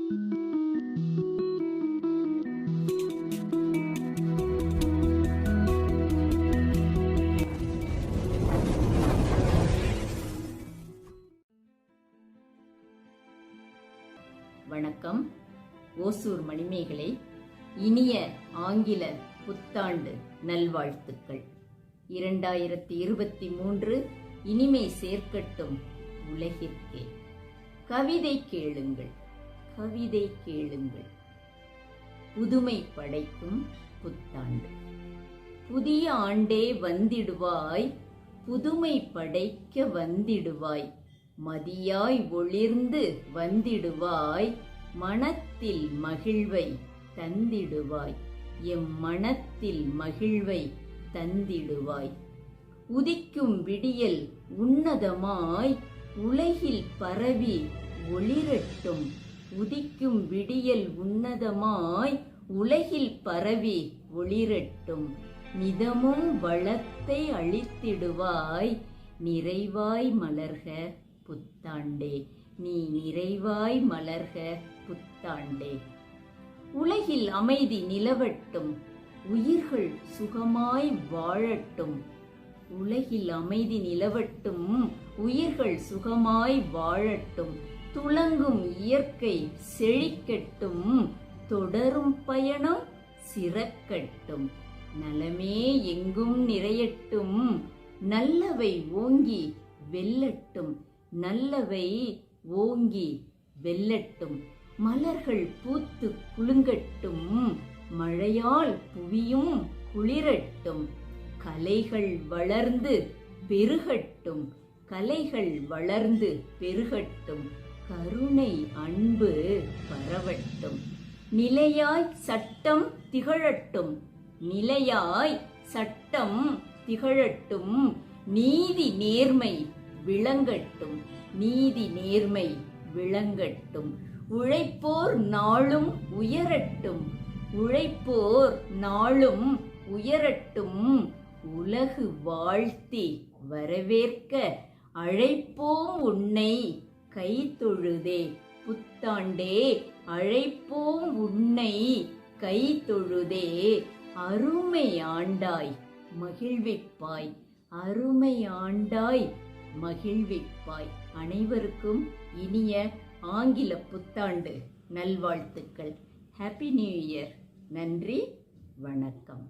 வணக்கம். ஓசூர் மணிமேகலை. இனிய ஆங்கில புத்தாண்டு நல்வாழ்த்துக்கள். 2023 இனிமை சேர்க்கட்டும் உலகிற்கே. கவிதை கேளுங்கள், கவிதை கேளுங்கள். புதுமை படைக்கும் புத்தாண்டு. புதிய ஆண்டே வந்திடுவாய், புதுமை படைக்க வந்திடுவாய். மதியாய் ஒளிர்ந்து வந்திடுவாய், மனத்தில் மகிழ்வை தந்திடுவாய். எம் மனத்தில் மகிழ்வை தந்திடுவாய். உதிக்கும் விடியல் உன்னதமாய் உலகில் பரவி ஒளிரட்டும். உதிக்கும் விடியல் உன்னதமாய் உலகில் பரவி ஒளிரட்டும். நிதமும் வளத்தை அளித்திடுவாய், நிறைவாய் மலர்க புத்தாண்டே. நீ நிறைவாய் மலர்க புத்தாண்டே. உலகில் அமைதி நிலவட்டும், உயிர்கள் சுகமாய் வாழட்டும். உலகில் அமைதி நிலவட்டும், உயிர்கள் சுகமாய் வாழட்டும். துலங்கும் இயற்கை செழிக்கட்டும், தொடரும் பயணம் சிறக்கட்டும். நலமே எங்கும் நிறையட்டும், நல்லவை ஓங்கி வெல்லட்டும். நல்லவை ஓங்கி வெல்லட்டும். மலர்கள் பூத்து குலுங்கட்டும், மழையால் புவியும் குளிரட்டும். கலைகள் வளர்ந்து பெருகட்டும், கலைகள் வளர்ந்து பெருகட்டும். கருணை அன்பு பரவட்டும். நிலையாய் சட்டம் திகழட்டும், நிலையாய் சட்டம் திகழட்டும். நீதி நேர்மை விளங்கட்டும், நீதி நேர்மை விளங்கட்டும். உழைப்போர் நாளும் உயரட்டும், உழைப்போர் நாளும் உயரட்டும். உலகு வாழ்த்தி வரவேற்க அழைப்போம் உன்னை கைதொழுதே புத்தாண்டே. அழைப்போம் உன்னை கைதொழுதே. அருமை ஆண்டாய் மகிழ்விப்பாய், அருமை ஆண்டாய் மகிழ்விப்பாய். அனைவருக்கும் இனிய ஆங்கில புத்தாண்டு நல்வாழ்த்துக்கள். Happy new year. நன்றி, வணக்கம்.